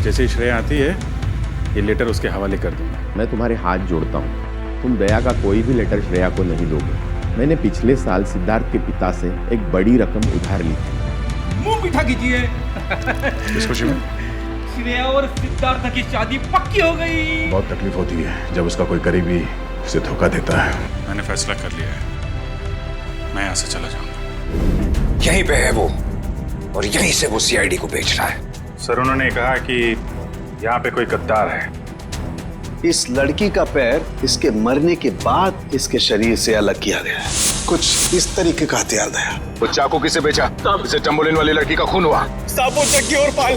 जैसे ही श्रेया आती है ये लेटर उसके हवाले कर दूंगा। मैं तुम्हारे हाथ जोड़ता हूँ, तुम दया का कोई भी लेटर श्रेया को नहीं दोगे। मैंने पिछले साल सिद्धार्थ के पिता से एक बड़ी रकम उधार ली थी। मुंह मीठा कीजिए। इस खुशी में श्रेया और सिद्धार्थ की शादी पक्की हो गई। बहुत तकलीफ होती है जब उसका कोई करीबी उसे धोखा देता है। मैंने फैसला कर लिया है, मैं यहाँ से चला जाऊंगा। यहीं पे है वो, और यहीं से वो सीआईडी को बेच रहा है। सर उन्होंने कहा कि यहाँ पे कोई गद्दार है। इस लड़की का पैर इसके मरने के बाद इसके शरीर से अलग किया गया है। कुछ इस तरीके का हथियार दया। वो चाकू किसे बेचा? इसे चंबोलिन वाली लड़की का खून हुआ। साबो चक्की और पाल।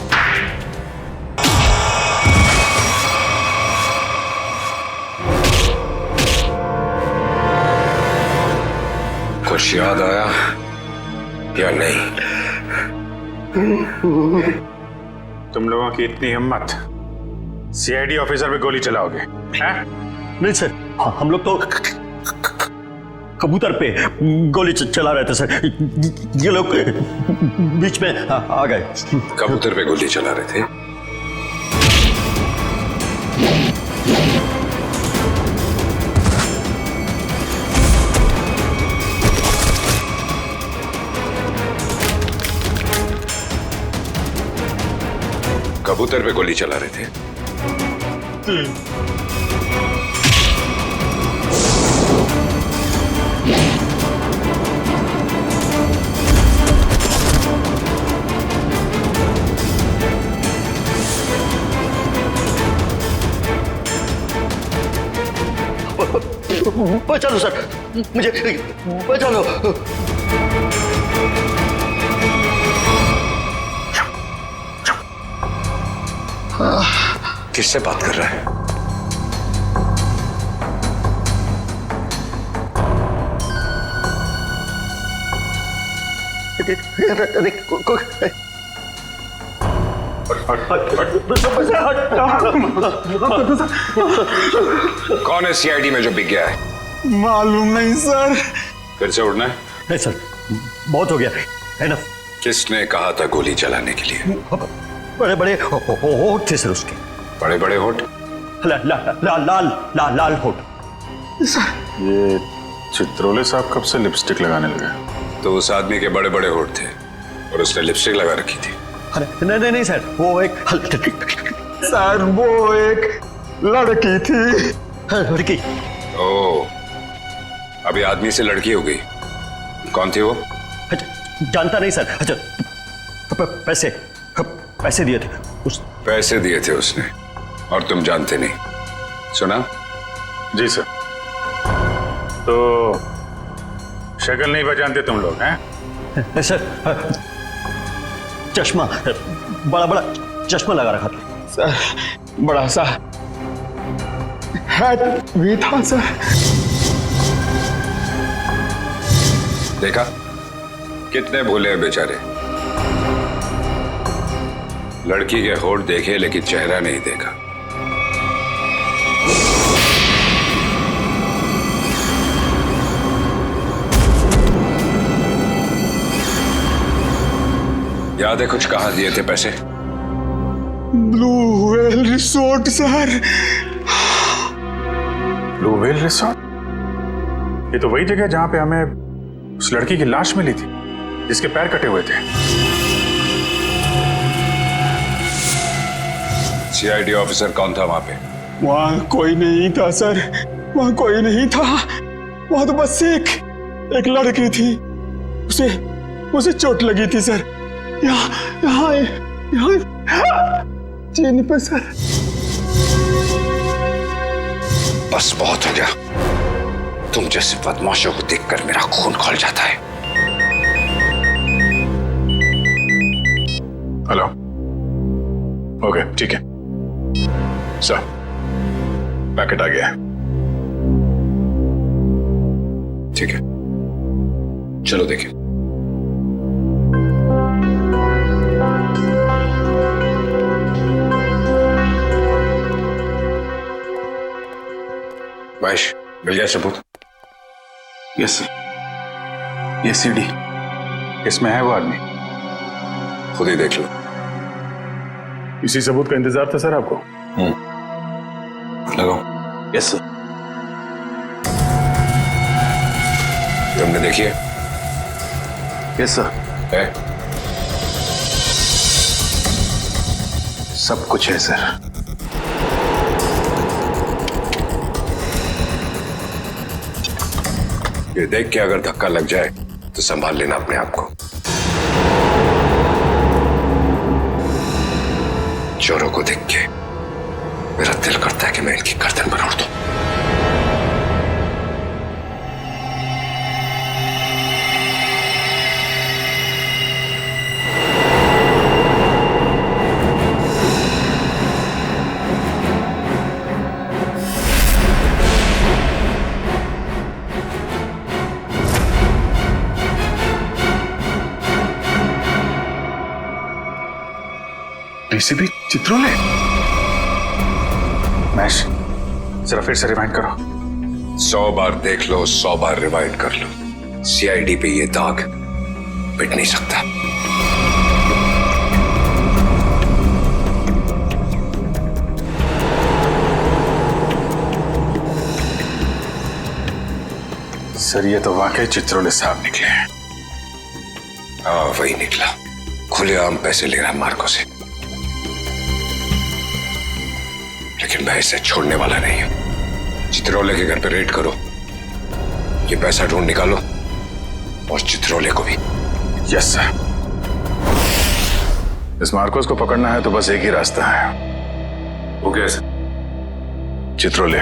कुछ याद आया या नहीं? तुम लोगों की इतनी हिम्मत, सीआईडी ऑफिसर पे गोली चलाओगे हैं? नहीं सर, हम लोग तो कबूतर पे गोली चला रहे थे सर, ये लोग बीच में आ गए। कबूतर पे गोली चला रहे थे? कबूतर पे गोली चला रहे थे? बचा लो सर, मुझे बचा लो। किससे बात कर रहा है? कौन है सीआईडी में जो बिक गया है? मालूम नहीं सर। फिर से उड़ना है? नहीं सर, बहुत हो गया, एनफ। किसने कहा था गोली चलाने के लिए? बड़े बड़े होठ थे सर उसके। बड़े बड़े होठ? लाल होठ। ये चित्रोले साहब कब से लिपस्टिक लगाने लगे? तो उस आदमी के बड़े बड़े होठ थे और उसने लिपस्टिक लगा रखी थी। नहीं नहीं सर, वो एक सर वो एक लड़की थी। लड़की? ओ, अभी आदमी से लड़की हो गई। कौन थी वो? जानता नहीं सर। अच्छा, पैसे दिए थे उस। पैसे दिए थे उसने और तुम जानते नहीं? सुना? जी सर। तो शक्ल नहीं पहचानते तुम लोग हैं? सर चश्मा, बड़ा बड़ा चश्मा लगा रखा था सर। बड़ा सा हैट भी था सर। देखा कितने भोले हैं बेचारे। लड़की के होठ देखे लेकिन चेहरा नहीं देखा। याद है कुछ कहाँ दिए थे पैसे? Blue whale resort sir. Blue whale resort? ये तो वही जगह जहां पे हमें उस लड़की की लाश मिली थी जिसके पैर कटे हुए थे। सीआईडी ऑफिसर कौन था वहां पे? वहां कोई नहीं था सर, वहां कोई नहीं था। वहां तो बस एक लड़की थी, उसे चोट लगी थी सर। यहाँ चीन पे सर। बस बहुत हो गया। तुम जैसे बदमाशों को देखकर मेरा खून खौल जाता है। हेलो, ओके ठीक है सर, पैकेट आ गया है। ठीक है, चलो देखें। महेश, मिल गया सबूत? Yes sir. ये सीडी, इसमें है वो आदमी। खुद ही देख लो। इसी सबूत का इंतजार था सर आपको? लगाओ। Yes sir. तुमने देखी है? Yes sir. है? सब कुछ है सर। ये देख के अगर धक्का लग जाए तो संभाल लेना अपने आप को। चोरों को देख के मेरा दिल करता है कि मैं इनकी गर्दन पर उड़ दूं। डीसीपी चित्रोले? महेश, जरा फिर से रिवाइंड करो। 100 बार देख लो, 100 बार रिवाइंड कर लो, सीआईडी पे ये दाग मिट नहीं सकता। सर ये तो वाकई चित्रोले साहब निकले हैं। हाँ वही निकला, खुलेआम पैसे ले रहा मार्को से। लेकिन मैं इसे छोड़ने वाला नहीं हूं। चित्रोले के घर पे रेड करो, ये पैसा ढूंढ निकालो और चित्रोले को भी। Yes sir. इस मार्कोस को पकड़ना है तो बस एक ही रास्ता है। वो क्या सर? चित्रोले,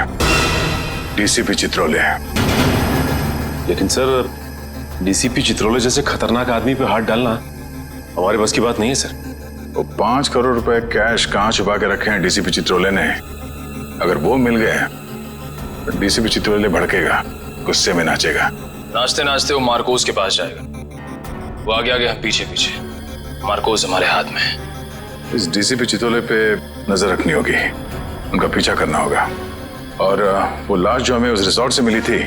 डीसीपी चित्रोले। लेकिन सर डीसीपी चित्रोले जैसे खतरनाक आदमी पे हाथ डालना हमारे बस की बात नहीं है सर। वो 5 करोड़ रुपए कैश कहां छुपा के रखे हैं डीसीपी चित्रोले ने? अगर वो मिल गए तो डीसीपी चित्रोले भड़केगा, गुस्से में नाचेगा। नाचते नाचते वो मार्कोस के पास जाएगा। वो आगे आगे हम पीछे पीछे। मार्कोस हमारे हाथ में है। इस डीसीपी चित्रोले पे नजर रखनी होगी, उनका पीछा करना होगा। और वो लाश जो हमें उस रिसोर्ट से मिली थी,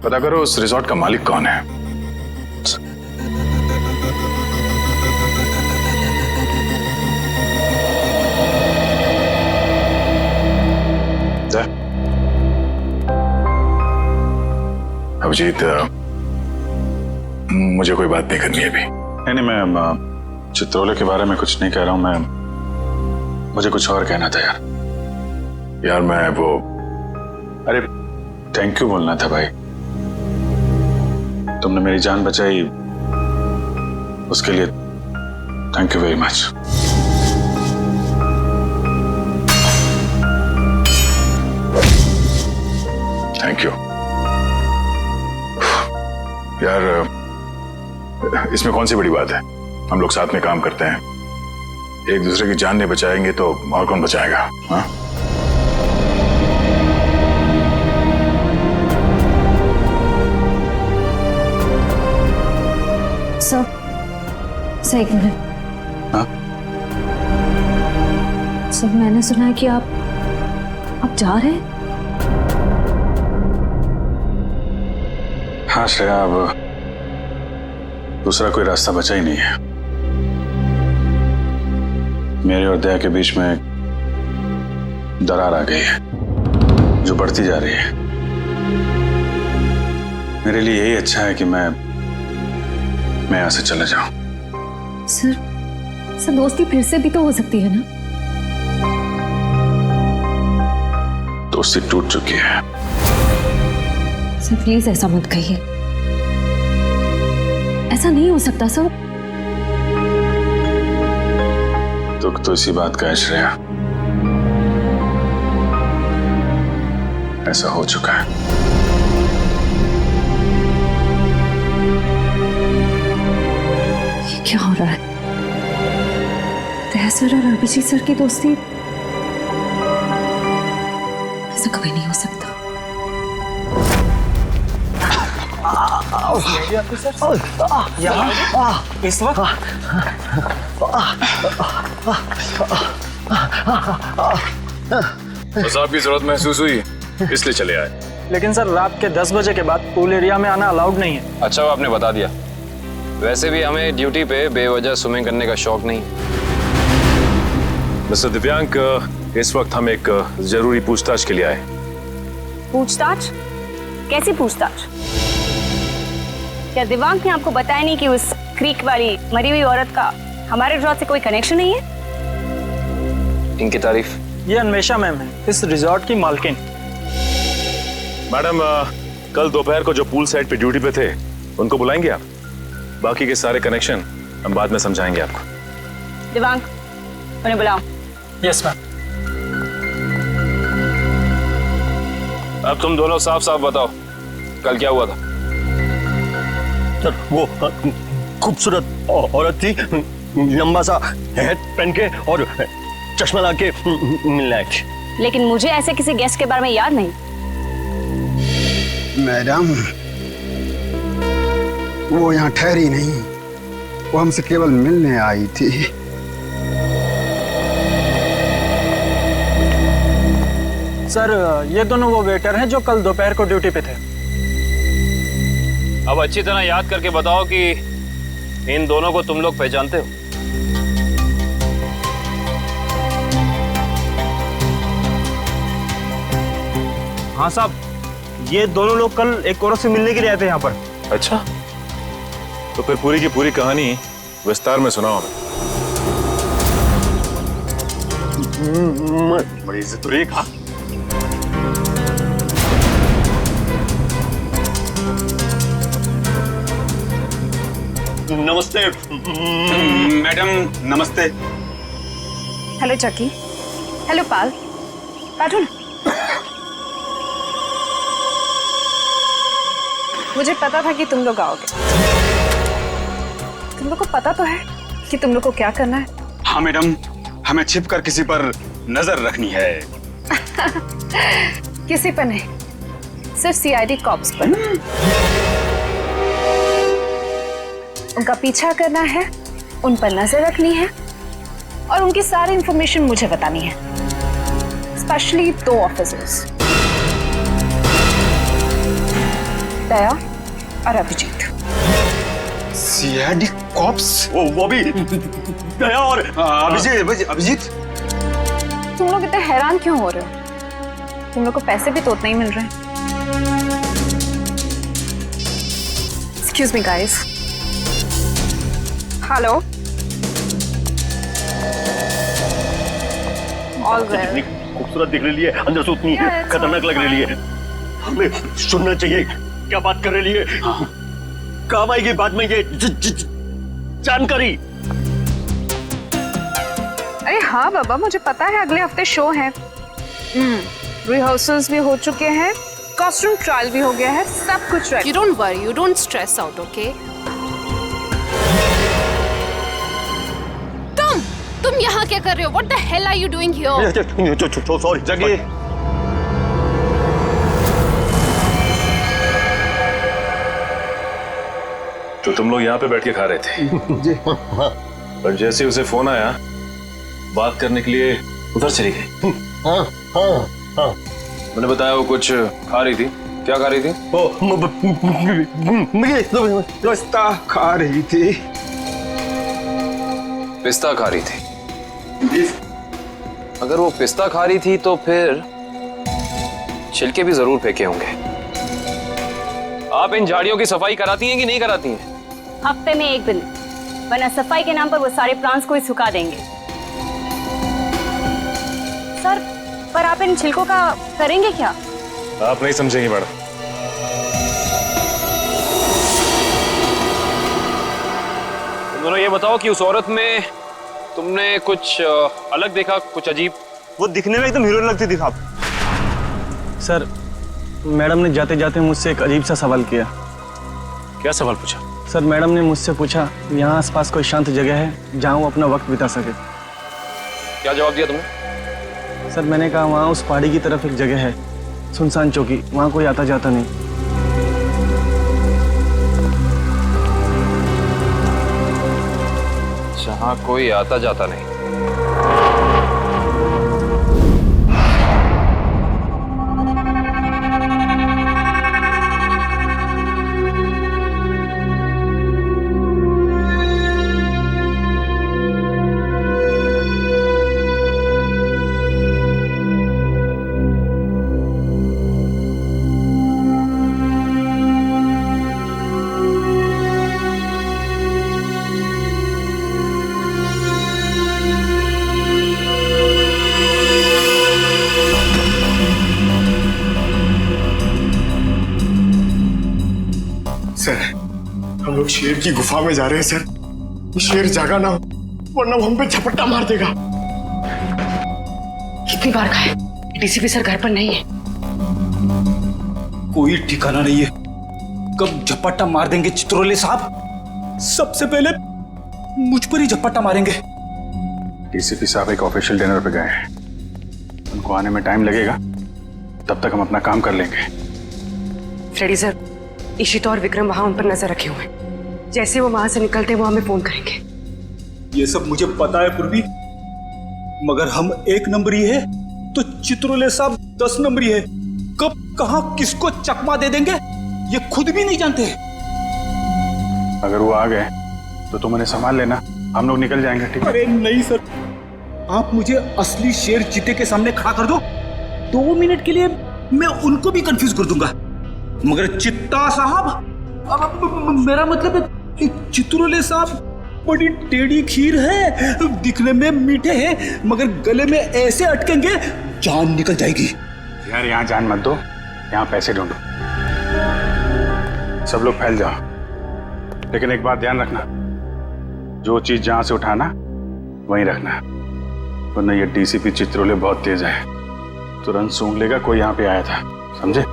पता करो उस रिसोर्ट का मालिक कौन है। अभिजीत, मुझे कोई बात नहीं करनी है अभी। नहीं, मैं चित्रोले के बारे में कुछ नहीं कह रहा हूं। मुझे कुछ और कहना था यार मैं वो, अरे थैंक यू बोलना था भाई। तुमने मेरी जान बचाई, उसके लिए thank you very much. Thank you यार, इसमें कौन सी बड़ी बात है? हम लोग साथ में काम करते हैं, एक दूसरे की जान नहीं बचाएंगे तो और कौन बचाएगा? हाँ? सर एक मिनट। हाँ? सर मैंने सुना है कि आप जा रहे हैं। हाँ श्रेया, अब दूसरा कोई रास्ता बचा ही नहीं है। मेरे और दया के बीच में दरार आ गई है जो बढ़ती जा रही है। मेरे लिए यही अच्छा है कि मैं यहां से चला जाऊं। सर दोस्ती फिर से भी तो हो सकती है ना? दोस्ती टूट चुकी है। सर प्लीज ऐसा मत कहिए, ऐसा नहीं हो सकता सर। दुख तो इसी बात का है श्रेया, ऐसा हो चुका है। ये क्या हो रहा है? दया सर और अभिजीत सर की दोस्ती, ऐसा कभी नहीं हो सकता। इस वक्त तो साहब की जरूरत महसूस हुई, इसलिए चले आए। लेकिन सर रात के 10 बजे के बाद पूल एरिया में आना अलाउड नहीं है। अच्छा वो आपने बता दिया। वैसे भी हमें ड्यूटी पे बेवजह स्विमिंग करने का शौक नहीं। मिस्टर दिव्यांक, इस वक्त हम एक जरूरी पूछताछ के लिए आए। पूछताछ? कैसी पूछताछ? क्या दिव्यांक ने आपको बताया नहीं कि उस क्रीक वाली मरी हुई औरत का हमारे रिजॉर्ट से कोई कनेक्शन नहीं है? इनकी तारीफ? ये अन्वेषा मैम है, इस रिजॉर्ट की मालकिन। मैडम, कल दोपहर को जो पूल साइड पे ड्यूटी पे थे उनको बुलाएंगे आप? बाकी के सारे कनेक्शन हम बाद में समझाएंगे आपको। दिव्यांक, उन्हें बुलाओ। Yes ma'am. अब तुम दोनों साफ साफ बताओ, कल क्या हुआ था? सर, वो खूबसूरत औरत थी, लंबा सा हैट पहन के और चश्मा लगा के मिलने आई थी। लेकिन मुझे ऐसे किसी गेस्ट के बारे में याद नहीं। मैडम, वो यहाँ ठहरी नहीं, वो हमसे केवल मिलने आई थी। सर, ये दोनों वो वेटर हैं जो कल दोपहर को ड्यूटी पे थे। अब अच्छी तरह याद करके बताओ कि इन दोनों को तुम लोग पहचानते हो? हाँ साहब, ये दोनों लोग कल एक औरत से मिलने के लिए आए थे यहाँ पर। अच्छा, तो फिर पूरी की पूरी कहानी विस्तार में सुनाओ हमें। बड़ी इज्जत हो रही है। कहा नमस्ते मैडम, नमस्ते। हेलो चकी। हेलो पाल। बैठो ना। मुझे पता था कि तुम लोग आओगे। तुम लोग को पता तो है कि तुम लोग को क्या करना है? हाँ मैडम, हमें छिपकर किसी पर नजर रखनी है। किसी पर नहीं, सिर्फ सीआईडी कॉप्स पर। उनका पीछा करना है, उन पर नजर रखनी है और उनकी सारी इंफॉर्मेशन मुझे बतानी है। स्पेशली 2 ऑफिसर्स, दया और अभिजीत। CID cops? वो भी दया और अभिजीत। तुम लोग इतने हैरान क्यों हो रहे हो? तुम लोग को पैसे भी तो उतने ही मिल रहे हैं। Excuse me guys. Hello. All जितनी खूबसूरत दिख रही है, अंदर से उतनी खतरनाक लग रही है। हमें सुनना चाहिए क्या बात कर रही है। काम आएगी बाद में ये जानकारी। अरे हाँ बाबा, मुझे पता है अगले हफ्ते शो है। रिहर्सल्स भी हो चुके हैं, कॉस्ट्यूम ट्रायल भी हो गया है, सब कुछ ready. You don't worry, you don't stress out, okay? तुम यहाँ क्या कर रहे हो? What the hell are you doing here? Sorry जगी। तो तुम लोग यहाँ पे बैठ के खा रहे थे? जी। पर जैसे उसे फोन आया, बात करने के लिए उधर चली गई। हाँ। मैंने बताया वो कुछ खा रही थी। क्या खा रही थी? पिस्ता खा रही थी। पिस्ता खा रही थी? अगर वो पिस्ता खा रही थी तो फिर छिलके भी जरूर फेंके होंगे। आप इन झाड़ियों की सफाई कराती हैं कि नहीं कराती हैं? हफ्ते में 1 दिन, वरना सफाई के नाम पर वो सारे प्लांट्स को ही सुखा देंगे। सर, पर आप इन छिलकों का करेंगे क्या? आप नहीं समझेंगी मैडम। तुम दोनों ये बताओ कि उस औरत में तुमने कुछ अलग देखा, कुछ अजीब? वो दिखने में एकदम हीरोइन लगती थी साहब। सर, मैडम ने जाते जाते मुझसे एक अजीब सा सवाल किया। क्या सवाल पूछा? सर, मैडम ने मुझसे पूछा यहाँ आसपास कोई शांत जगह है जहाँ वो अपना वक्त बिता सके। क्या जवाब दिया तुमने? सर, मैंने कहा वहाँ उस पहाड़ी की तरफ एक जगह है, सुनसान चौकी, वहाँ कोई आता जाता नहीं। जहाँ कोई आता जाता नहीं? लोग शेर की गुफा में जा रहे हैं सर। ये शेर जागा ना हो वरना वो हम पे झपट्टा मार देगा। कितनी बार कहा है डीसीपी सर घर पर नहीं है। कोई ठिकाना नहीं है, कब झपट्टा मार देंगे चित्रोले साहब। सबसे पहले मुझ पर ही झपट्टा मारेंगे। डीसीपी साहब एक ऑफिशियल डिनर पे गए हैं, उनको आने में टाइम लगेगा, तब तक हम अपना काम कर लेंगे। फ्रेडी सर, इशिता और विक्रम वहां उन पर नजर रखे हुए हैं। जैसे वो वहां से निकलते वो हमें फोन करेंगे। ये सब मुझे पता है पूर्वी, मगर हम 1 नंबरी है तो चित्रोले साहब 10 नंबरी है। कब कहां किसको चकमा दे देंगे ये खुद भी नहीं जानते। अगर वो आ गए तो तुम उन्हें संभाल लेना, हम लोग निकल जाएंगे। ठीक है? अरे नहीं सर, आप मुझे असली शेर चीते के सामने खड़ा कर दो, 2 मिनट के लिए मैं उनको भी कंफ्यूज कर दूंगा। मगर चित्ता साहब, अब मेरा मतलब है चित्रोले साहब बड़ी टेढ़ी खीर है, दिखने में मीठे हैं मगर गले में ऐसे अटकेंगे जान निकल जाएगी। यार यहाँ जान मत दो, यहाँ पैसे ढूंढो। सब लोग फैल जाओ, लेकिन एक बात ध्यान रखना, जो चीज जहां से उठाना वहीं रखना, वरना ये डीसीपी चित्रोले बहुत तेज है, तुरंत सूंघ लेगा कोई यहाँ पे आया था। समझे?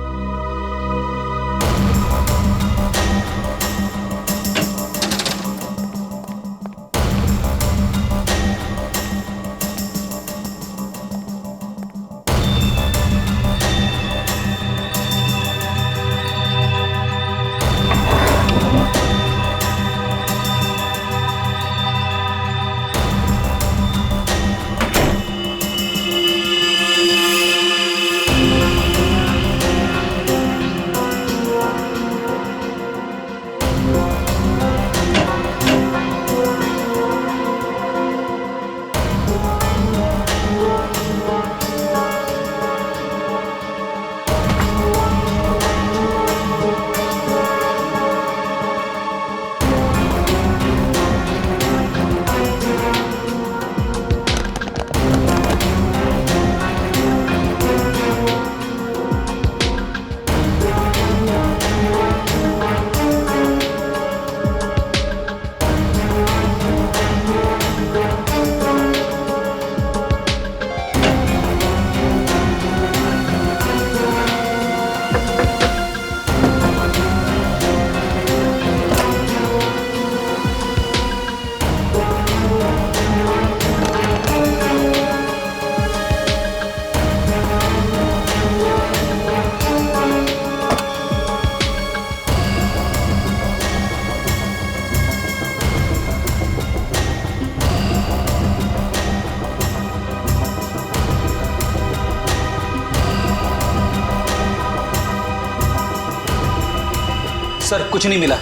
सर कुछ नहीं मिला,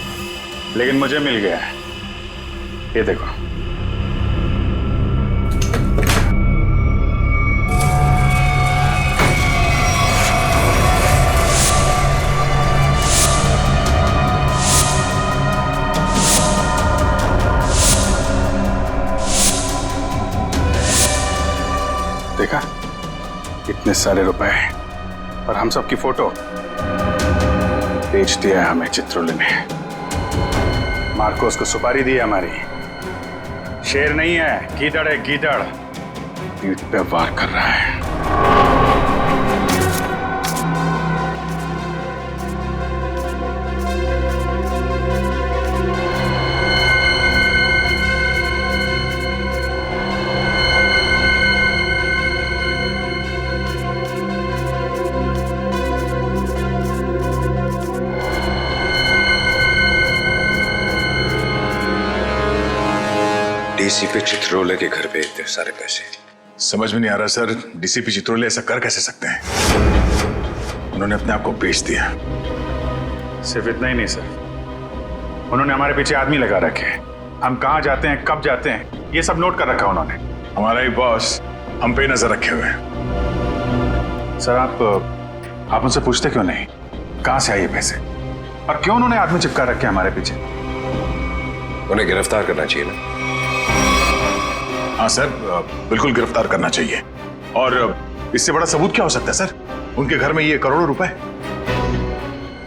लेकिन मुझे मिल गया है, ये देखो। देखा, इतने सारे रुपए और हम सब की फोटो बेच दिया है हमें चित्रोले ने। मार्कोस को सुपारी दी है हमारी। शेर नहीं है, गीदड़ है, गीदड़। पीठ पे वार कर रहा है। डीसीपी चित्रोले के घर पे इतने सारे पैसे, समझ में नहीं आ रहा सर, डीसीपी चित्रोले ऐसा कर कैसे सकते हैं? उन्होंने अपने आप को बेच दिया। सिर्फ इतना ही नहीं सर, उन्होंने हमारे पीछे आदमी लगा रखे हैं। हम कहाँ जाते हैं, कब जाते हैं, ये सब नोट कर रखा उन्होंने। हमारा ही बॉस हम पे नजर रखे हुए हैं। सर आप उनसे पूछते क्यों नहीं कहाँ से आए ये पैसे, और क्यों उन्होंने आदमी चिपका रखे हमारे पीछे? उन्हें गिरफ्तार करना चाहिए ना। हाँ सर, बिल्कुल गिरफ्तार करना चाहिए। और इससे बड़ा सबूत क्या हो सकता है सर? उनके घर में ये करोड़ों रुपए।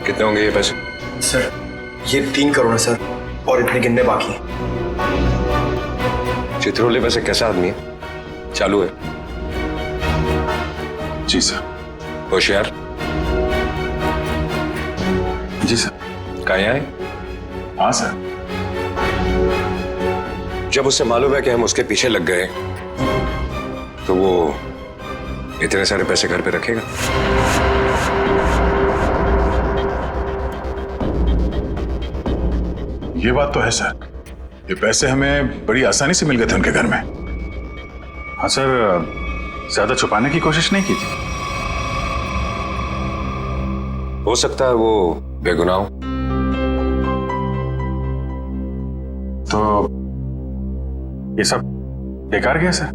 कितने होंगे ये पैसे? सर ये 3 करोड़ है सर, और इतने गिनने बाकी हैं। चित्रोले वैसे कैसा आदमी है? चालू है? जी सर। होशियार? जी सर। कहाँ है? हाँ सर। जब उसे मालूम है कि हम उसके पीछे लग गए तो वो इतने सारे पैसे घर पे रखेगा? ये बात तो है सर, ये पैसे हमें बड़ी आसानी से मिल गए थे उनके घर में। हाँ सर, ज्यादा छुपाने की कोशिश नहीं की थी। हो सकता है वो बेगुनाह हो। तो ये सब बेकार गया सर?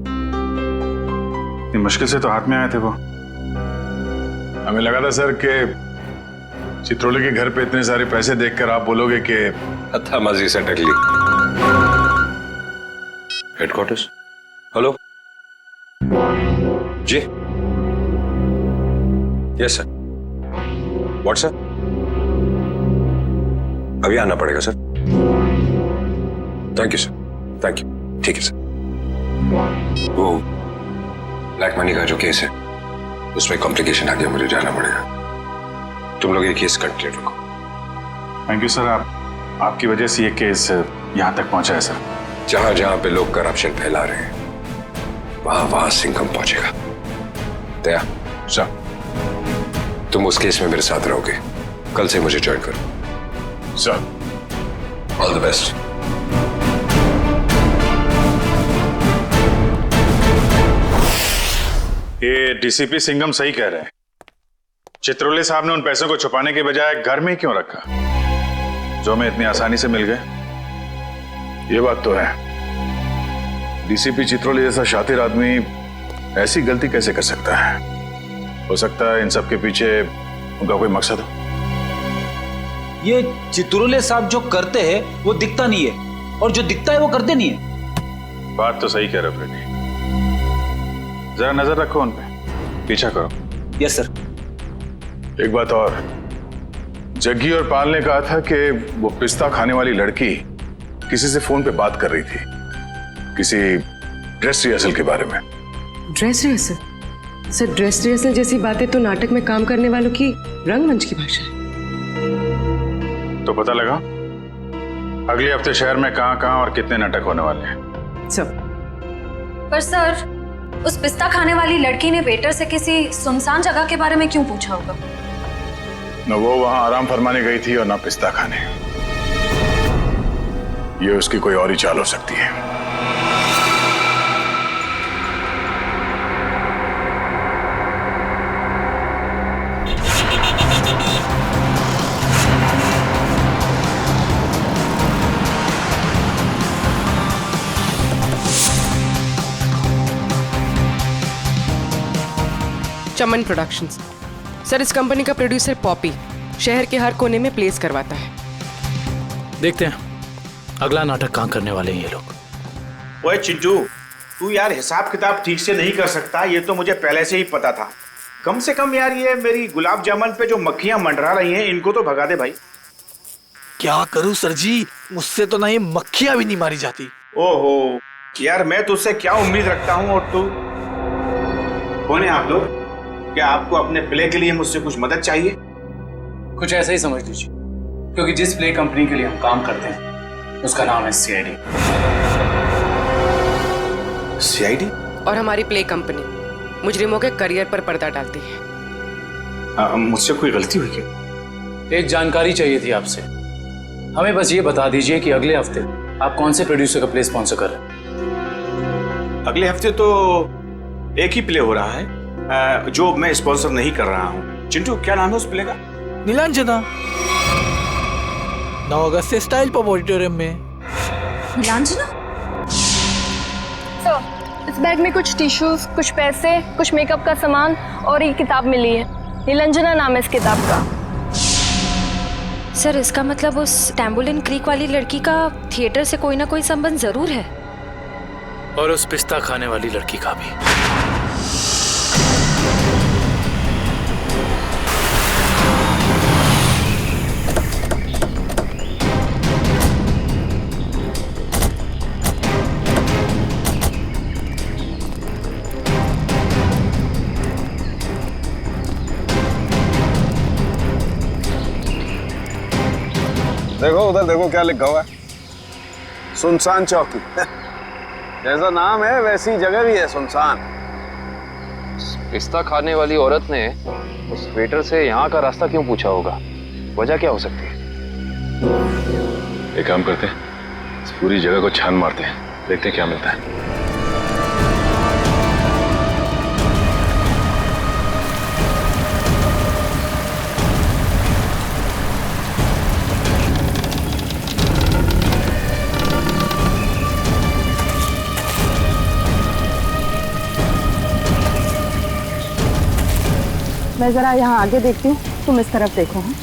इतनी मुश्किल से तो हाथ में आए थे वो। हमें लगा था सर कि चित्रोले के घर पे इतने सारे पैसे देखकर आप बोलोगे कि हत्थामाजी से टकली। हेडक्वार्टर्स। हेलो जी। Yes sir. व्हाट्सएप? अभी आना पड़ेगा sir. Thank you sir, thank you. ठीक है सर। वो ब्लैक मनी का जो केस है उसमें कॉम्प्लिकेशन आ गया, मुझे जाना पड़ेगा। तुम लोग ये केस कंटिन्यू रखो। थैंक यू सर, आपकी वजह से ये केस यहाँ तक पहुंचा है सर। जहां जहां पे लोग करप्शन फैला रहे हैं वहां वहां सिंघम पहुंचेगा। दया सर, तुम उस केस में मेरे साथ रहोगे। कल से मुझे ज्वाइन करो। सर। All the best. ये डीसीपी सिंघम सही कह रहे हैं। चित्रोले साहब ने उन पैसों को छुपाने के बजाय घर में ही क्यों रखा, जो हमें इतनी आसानी से मिल गए? ये बात तो है। डीसीपी चित्रोले जैसा शातिर आदमी ऐसी गलती कैसे कर सकता है? हो सकता है इन सब के पीछे उनका कोई मकसद हो। ये चित्रोले साहब जो करते हैं वो दिखता नहीं है, और जो दिखता है वो करते नहीं है। बात तो सही कह रहे हो फ्रेडी। जरा नजर रखो उन पे, पीछा करो। Yes sir. एक बात और, जग्गी और पाल ने कहा था कि वो पिस्ता खाने वाली लड़की किसी से फोन पे बात कर रही थी, किसी ड्रेस रिहर्सल के बारे में। Dress rehearsal? Sir, dress rehearsal जैसी बातें तो नाटक में काम करने वालों की रंगमंच की भाषा है। तो पता लगा अगले हफ्ते शहर में कहां और कितने नाटक होने वाले हैं। सब। पर सर, उस पिस्ता खाने वाली लड़की ने वेटर से किसी सुनसान जगह के बारे में क्यों पूछा होगा? न वो वहां आराम फरमाने गई थी और ना पिस्ता खाने। ये उसकी कोई और ही चाल हो सकती है। चमन प्रोडक्शंस। सर, इस कंपनी का प्रोड्यूसर पॉपी शहर के हर कोने में प्लेस करवाता है। देखते हैं अगला नाटक कहाँ करने वाले हैं ये लोग। ओए चिंटू, तू यार हिसाब किताब ठीक से नहीं कर सकता, ये तो मुझे पहले से ही पता था। कम से कम यार ये मेरी गुलाब जामुन पे जो मक्खियां मंडरा रही हैं इनको तो भगा दे भाई। क्या करूं सर जी, मुझसे तो नहीं मक्खियां भी नहीं मारी जाती। ओहो यार, मैं तुझसे क्या उम्मीद रखता हूँ, और तू कौन है आप लोग? क्या आपको अपने प्ले के लिए मुझसे कुछ मदद चाहिए? कुछ ऐसा ही समझ लीजिए, क्योंकि जिस प्ले कंपनी के लिए हम काम करते हैं उसका नाम है सीआईडी। सीआईडी? और हमारी प्ले कंपनी मुजरिमों के करियर पर पर्दा डालती है। मुझसे कोई गलती हुई क्या? एक जानकारी चाहिए थी आपसे। हमें बस ये बता दीजिए कि अगले हफ्ते आप कौन से प्रोड्यूसर का प्ले स्पॉन्सर कर रहे हैं। अगले हफ्ते तो एक ही प्ले हो रहा है जो मैं स्पॉन्सर नहीं कर रहा हूँ। चिंटू, क्या नाम है उस प्ले का? नीलांजना। 9 अगस्त से स्टाइल पब ऑडिटोरियम में। नीलांजना? सर, इस बैग में कुछ टिश्यूज, कुछ पैसे, कुछ मेकअप का सामान और एक किताब मिली है। नीलांजना नाम है इस किताब का। सर, इसका मतलब उस टैम्बुलिन क्रीक वाली लड़की का थिएटर से कोई ना कोई संबंध जरूर है। और उस पिस्ता खाने वाली लड़की का भी। देखो उधर देखो क्या लिखा हुआ है, सुनसान चौकी। जैसा नाम है वैसी जगह भी है, सुनसान। पिस्ता खाने वाली औरत ने उस वेटर से यहाँ का रास्ता क्यों पूछा होगा? वजह क्या हो सकती है? एक काम करते हैं, इस पूरी जगह को छान मारते हैं, देखते हैं क्या मिलता है। मैं जरा यहाँ आगे देखती हूँ, तुम इस तरफ देखो। हाँ?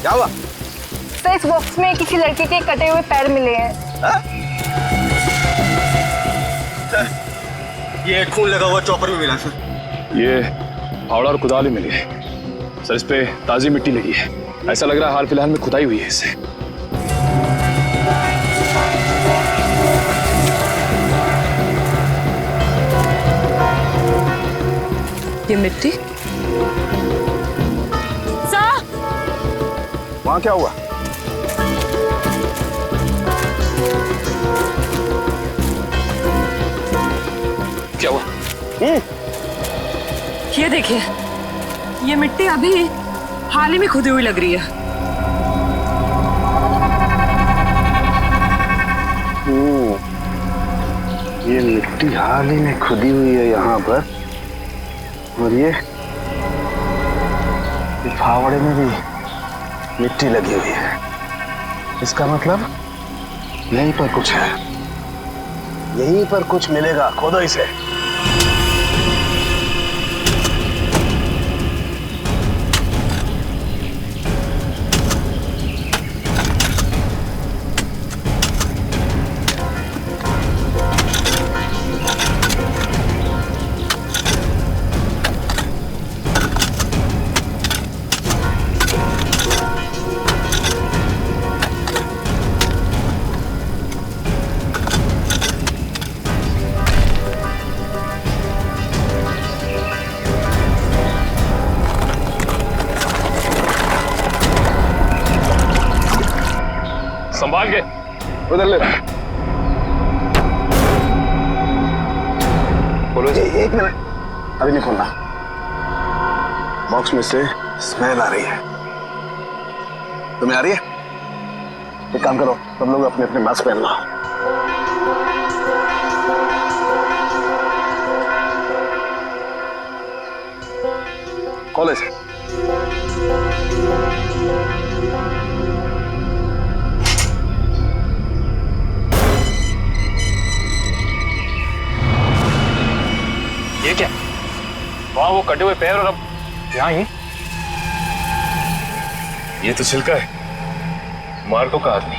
क्या हुआ? सर इस बॉक्स में किसी लड़के के कटे हुए पैर मिले हैं। ये खून लगा हुआ चॉपर भी मिला सर। ये फावड़ा और कुदाल भी मिली है सर, इस पे ताजी मिट्टी लगी है। ऐसा लग रहा है हाल फिलहाल में खुदाई हुई है इससे। ये मिट्टी वहां क्या हुआ? क्या हुआ? ये देखिए, ये मिट्टी अभी हाल ही में खुदी हुई लग रही है। ये मिट्टी हाल ही में खुदी हुई है यहाँ पर, और ये फावड़े में भी मिट्टी लगी हुई है। इसका मतलब यहीं पर कुछ है, यहीं पर कुछ मिलेगा। खोदो इसे। संभाल के उधर ले। बोलो जी। एक मिनट, अभी नहीं खोलना। बॉक्स में से स्मेल आ रही है। तुम्हें आ रही है? एक काम करो, तुम लोग अपने अपने मास्क पहन लो। खोलो इसे। ये क्या? वहां वो कटे हुए पैर और अब यहाँ ही। ये तो छिलका है मार्को का आदमी।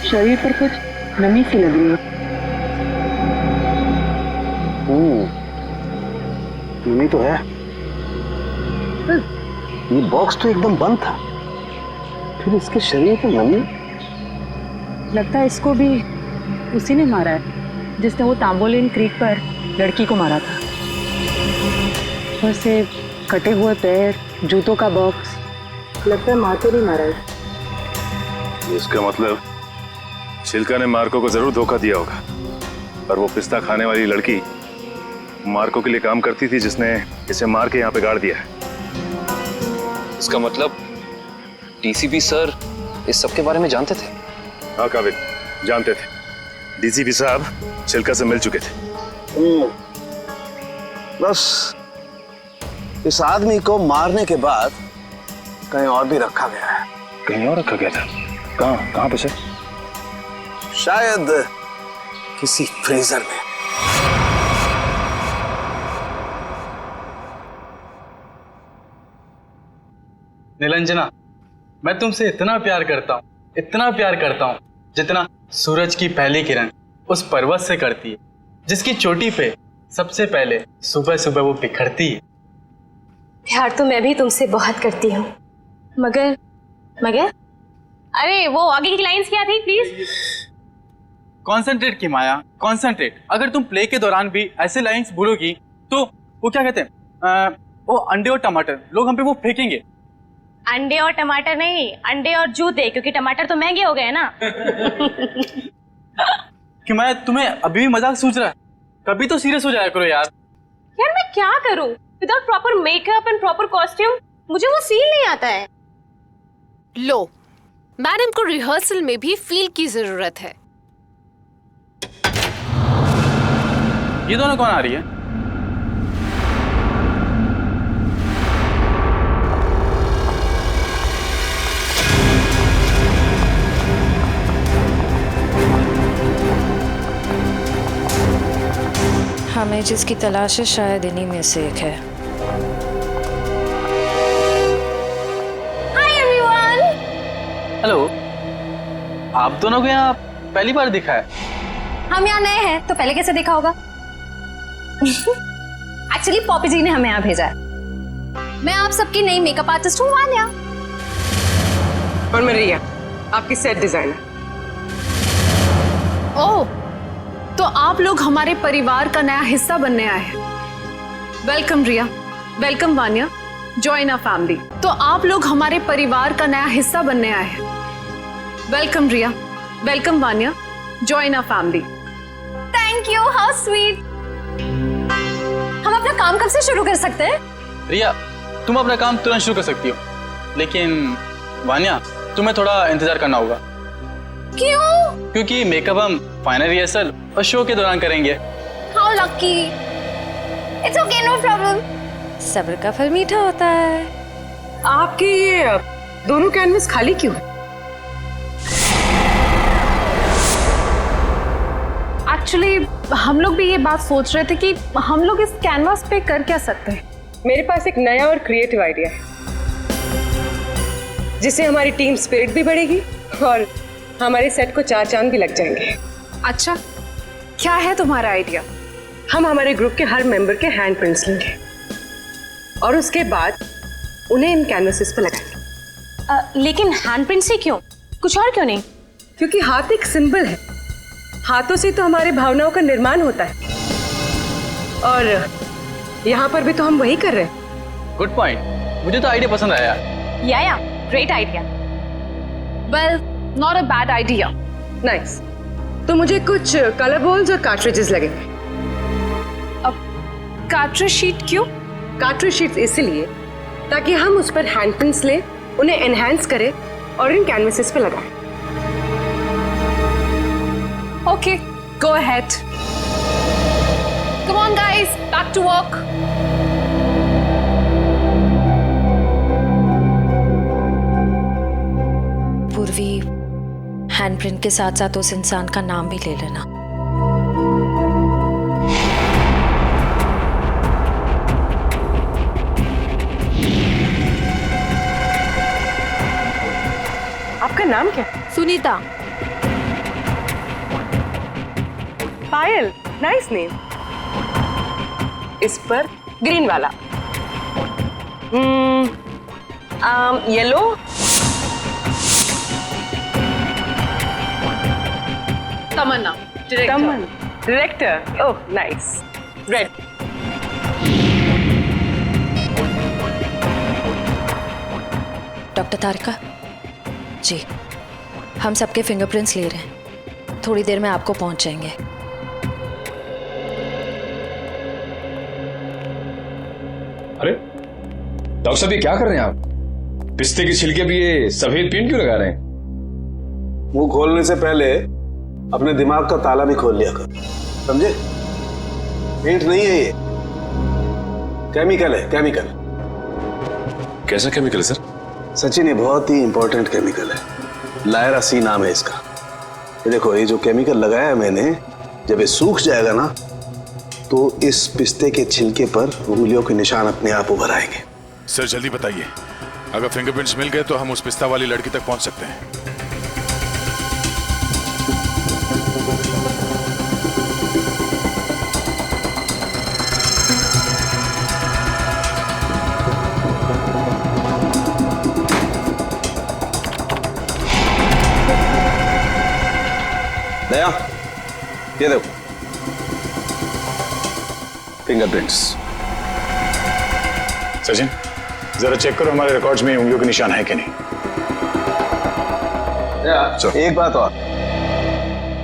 शरीर पर कुछ नमी सी लग रही है। नमी तो है। ये बॉक्स तो एकदम बंद था, फिर इसके शरीर पर नमी। लगता है इसको भी उसी ने मारा है जिसने वो तांबोलिन क्रीक पर लड़की को मारा था। वैसे कटे हुए पैर, जूतों का बॉक्स, लगता है मार्को ने मारा है। इसका मतलब छिलका ने मार्को को जरूर धोखा दिया होगा, और वो पिस्ता खाने वाली लड़की मार्को के लिए काम करती थी, जिसने इसे मार के यहाँ पे गाड़ दिया है। इसका मतलब डीसीपी सर इस सब के बारे में जानते थे? हाँ काबिल, जानते थे। डीसीपी साहब छिलका से मिल चुके थे बस इस आदमी को मारने के बाद कहीं और भी रखा गया है। कहीं और रखा गया था? कहाँ पे सर? शायद किसी फ्रीजर में। निरंजना, मैं तुमसे इतना प्यार करता हूँ जितना सूरज की पहली किरण उस पर्वत से करती है, जिसकी चोटी पे सबसे पहले सुबह सुबह वो बिखरती है। प्यार तो मैं भी तुमसे बहुत करती हूँ, मगर अरे वो आगे की लाइंस क्या थी प्लीज? कॉन्सेंट्रेट की माया, कॉन्सेंट्रेट। अगर तुम प्ले के दौरान भी ऐसे लाइंस बोलोगी तो वो क्या कहते हैं, वो अंडे और टमाटर लोग हम पे वो फेंकेंगे। अंडे और टमाटर नहीं, अंडे और जूते, क्योंकि टमाटर तो महंगे हो गए ना। कि मैं तुम्हें अभी भी मजाक सूझ रहा है, कभी तो सीरियस हो जाया करो यार। यार मैं क्या करूं without proper makeup and proper costume, मुझे वो फील नहीं आता है। लो, मैडम को रिहर्सल में भी फील की जरूरत है। ये दोनों कौन आ रही है? हमें जिसकी तलाश है शायद इन्हीं में से एक है। Hi everyone. हेलो, आप दोनों को यहाँ पहली बार दिखा है? हम यहाँ नए हैं तो पहले कैसे देखा होगा? एक्चुअली पॉपी जी ने हमें यहाँ भेजा है। मैं आप सबकी नई मेकअप आर्टिस्ट हूँ वान्या। और मैं रिया, आपकी सेट डिजाइनर। ओह, तो आप लोग हमारे परिवार का नया हिस्सा बनने आए हैं। Welcome Riya, welcome Vanya, join our family. तो आप लोग हमारे परिवार का नया हिस्सा बनने आए हैं। Welcome Riya, welcome Vanya, join our family. Thank you, how sweet. हम अपना काम कब से शुरू कर सकते हैं? रिया, तुम अपना काम तुरंत शुरू कर सकती हो, लेकिन वान्या तुम्हें थोड़ा इंतजार करना होगा। क्यों? क्योंकि मेकअप हम फाइनल रिहर्सल और शो के दौरान करेंगे। How lucky. It's okay, no problem. सब्र का फल मीठा होता है। आपके ये दोनों कैनवस खाली क्यों है? एक्चुअली हम लोग भी ये बात सोच रहे थे कि हम लोग इस कैनवास पे कर क्या सकते हैं। मेरे पास एक नया और क्रिएटिव आइडिया है, जिससे हमारी टीम स्पिरिट भी बढ़ेगी और हमारे सेट को 4 चांद भी लग जाएंगे। अच्छा, क्या है तुम्हारा आइडिया? हम हमारे ग्रुप के हर मेंबर के हैंड प्रिंट्स लेंगे और उसके बाद उन्हें इन कैनवसेस पे लगाएंगे। लेकिन हैंड प्रिंट से क्यों? कुछ और क्यों नहीं? क्योंकि हाथ एक सिंबल है, हाथों से तो हमारे भावनाओं का निर्माण होता है और यहाँ पर भी तो हम वही कर रहे हैं। गुड पॉइंट, मुझे तो आइडिया पसंद आया। या great idea. Well, not a bad idea. Nice. तो मुझे कुछ कलर बॉल्स और कार्ट्रिजेस लगेंगे। अब कार्ट्रिज शीट क्यों? कार्ट्रिज शीट्स इसलिए ताकि हम उस पर हैंड प्रिंट्स लें, उन्हें एनहांस करें और इन कैनवसेस पे लगाएं। Okay, go ahead. Come on guys, back to work. Purvi, handprint के साथ साथ उस इंसान का नाम भी ले लेना। आपका नाम क्या? सुनीता। Payal, nice name. इस पर ग्रीन वाला। Yellow. Tamanna, director. Oh nice. Red. Doctor Tarika ji, हम सबके फिंगरप्रिंट्स ले रहे हैं, थोड़ी देर में आपको पहुंच जाएंगे। अरे डॉक्टर साहब, ये क्या कर रहे हैं आप? पिस्ते के छिलके भी ये सफेद पेंट क्यों लगा रहे हैं? मुंह खोलने से पहले अपने दिमाग का ताला भी खोल लिया कर, समझे? पेंट नहीं है ये, केमिकल है, केमिकल। कैसा केमिकल है सर? सचिन, ये बहुत ही इंपॉर्टेंट केमिकल है, लायरा सी नाम है इसका। ये देखो, ये जो केमिकल लगाया है मैंने, जब ये सूख जाएगा ना तो इस पिस्ते के छिलके पर उंगलियों के निशान अपने आप उभर आएंगे। सर जल्दी बताइए, अगर फिंगरप्रिंट्स मिल गए तो हम उस पिस्ता वाली लड़की तक पहुंच सकते हैं। दया, ये देखो फिंगरप्रिंट्स। सचिन, जरा चेक करो हमारे रिकॉर्ड्स में उंगलियों के निशान है कि नहीं। एक बात और,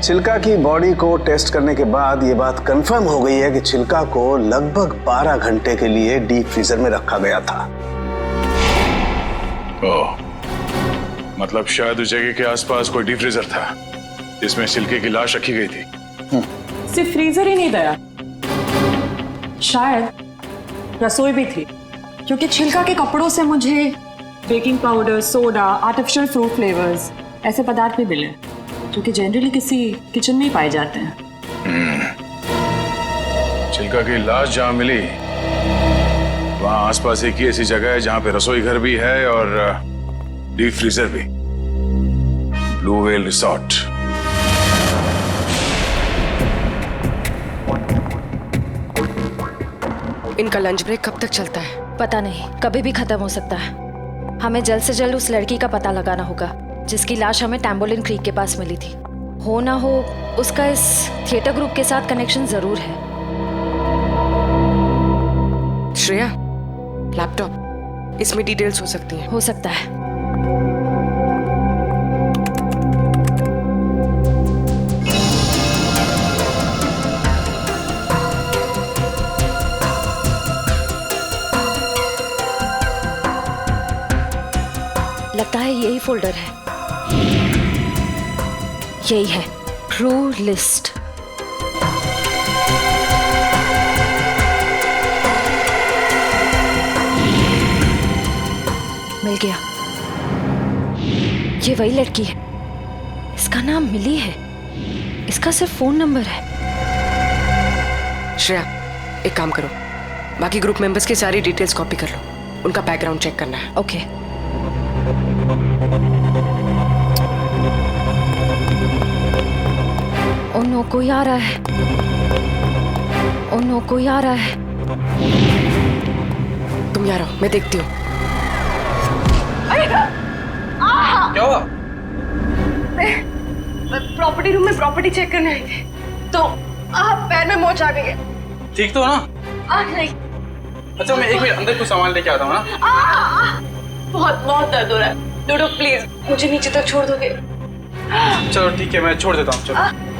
छिलका की बॉडी को टेस्ट करने के बाद ये बात कंफर्म हो गई है कि छिलका को लगभग 12 घंटे के लिए डीप फ्रीजर में रखा गया था। ओह, मतलब शायद उस जगह के आसपास कोई डीप फ्रीजर था जिसमें छिलके की लाश रखी गई थी। सिर्फ फ्रीजर ही नहीं दया, शायद रसोई भी थी, क्योंकि छिलका के कपड़ों से मुझे baking powder, soda, artificial fruit flavours ऐसे पदार्थ भी मिले जो कि जनरली किसी किचन में ही पाए जाते हैं। छिलका की लाश जहां मिली वहां आसपास एक ही ऐसी जगह है जहां पे रसोई घर भी है और डीप फ्रीजर भी, ब्लू व्हेल रिसोर्ट। इनका लंच ब्रेक कब तक चलता है? पता नहीं, कभी भी खत्म हो सकता है। हमें जल्द से जल्द उस लड़की का पता लगाना होगा जिसकी लाश हमें टैम्बोलिन क्रीक के पास मिली थी। हो ना हो उसका इस थिएटर ग्रुप के साथ कनेक्शन जरूर है। श्रेया, लैपटॉप, इसमें डिटेल्स हो सकती हैं। हो सकता है। लगता है यही फोल्डर है। यही है, ट्रू लिस्ट। मिल गया, ये वही लड़की है। इसका नाम मिली है, इसका सिर्फ फोन नंबर है। श्रेया, एक काम करो, बाकी ग्रुप मेंबर्स की सारी डिटेल्स कॉपी कर लो, उनका बैकग्राउंड चेक करना है। ओके। ओ नो, कोई आ रहा है। ओ नो, कोई आ रहा है। तुम यहाँ रहो, मैं देखती हूँ। क्या हुआ? प्रॉपर्टी रूम में प्रॉपर्टी चेक करने आई थी तो पैर में मोच आ गई है। ठीक तो हो ना? नहीं। अच्छा, मैं एक मिनट अंदर कुछ सामान लेके आता हूँ ना। बहुत बहुत दर्द हो रहा है। डोडो प्लीज मुझे नीचे तक छोड़ दोगे? चलो ठीक है, मैं छोड़ देता हूँ। चलो।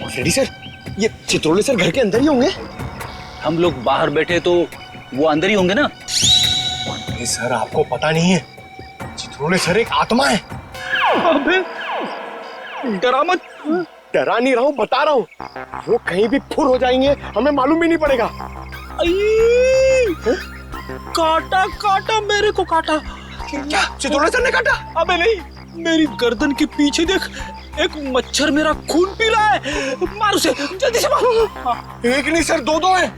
रेडी सर, ये चित्रोले सर घर के अंदर ही होंगे? हम लोग बाहर बैठे तो वो अंदर ही होंगे ना? ये सर आपको पता नहीं है, चित्रोले सर एक आत्मा है। अबे डरा मत। डरा नहीं रहा हूँ, बता रहा हूँ, वो कहीं भी फुर हो जाएंगे, हमें मालूम भी नहीं पड़ेगा। काटा काटा, मेरे को काटा। क्या चित्रोले सर ने काटा? अबे नहीं, मेरी गर्दन के पीछे देख, एक मच्छर मेरा खून पी रहा है। मार उसे, जल्दी से मार। एक नहीं सर, दो हैं।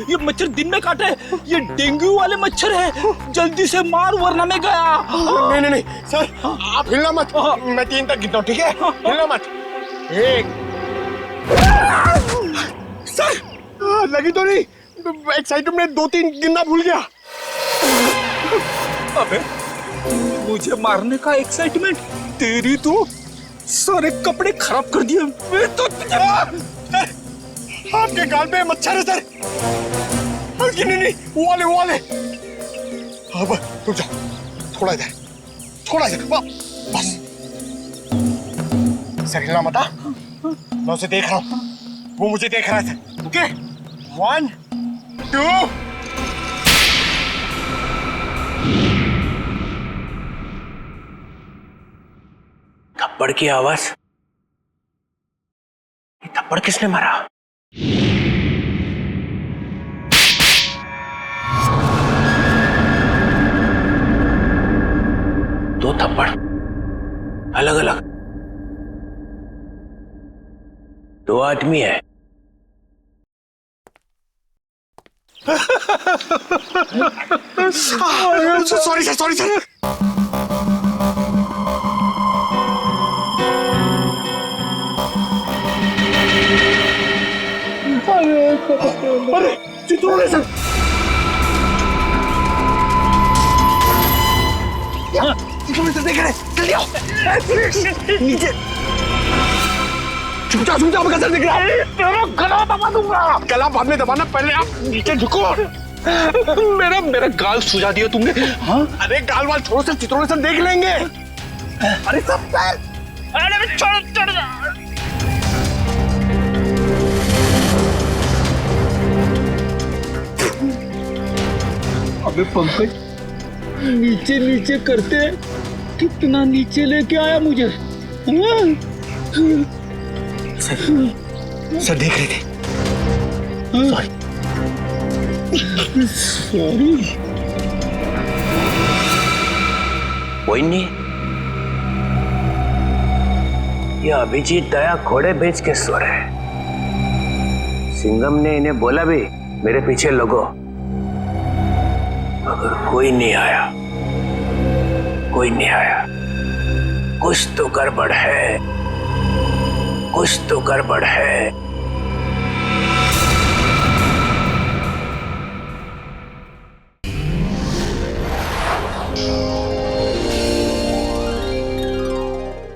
ये मच्छर दिन में काटे, ये डेंगू वाले मच्छर है। जल्दी से मार वरना मैं गया। नहीं नहीं नहीं सर, आप हिलना मत। मैं 3 तक गिनता हूँ, ठीक है? हिलना मत। 1। सर लगी तो नहीं? एक्साइटमेंट में 2-3 गिनना भूल गया। अबे मुझे मारने का एक्साइटमेंट, तेरी तो सारे कपड़े खराब कर दिए। मैं तो आपके गाल पे मच्छर है सर। नहीं, वो वाले। अब रुक जा, थोड़ा इधर, बस। सर हिलना मत, मैं उसे देख रहा हूँ, वो मुझे देख रहा है। ओके 1 2 थप्पड़ की आवाज। ये थप्पड़ किसने मारा? दो थप्पड़ अलग अलग, दो आदमी है। Sorry sir. अरे चित्रोले सर, देख रहे, जल्दी आओ। नीचे चुपचाप मैं कसर दिख रहा है। तेरा गला दबा दूंगा। गला बाद में दबाना, पहले आप नीचे झुको। मेरा गाल सुझा दिया तुमने। हाँ? अरे गाल वाल छोड़ो सर, चित्रोले सर देख लेंगे। अरे सब अरे छोड़ अबे पंकज, नीचे करते कितना नीचे लेके आया मुझे। सर देख रहे थे। सॉरी। कोई नहीं, ये अभिजीत दया घोड़े बेच के सो रहे हैं। सिंघम ने इन्हें बोला भी मेरे पीछे लगो, मगर कोई नहीं आया। कुछ तो गड़बड़ है।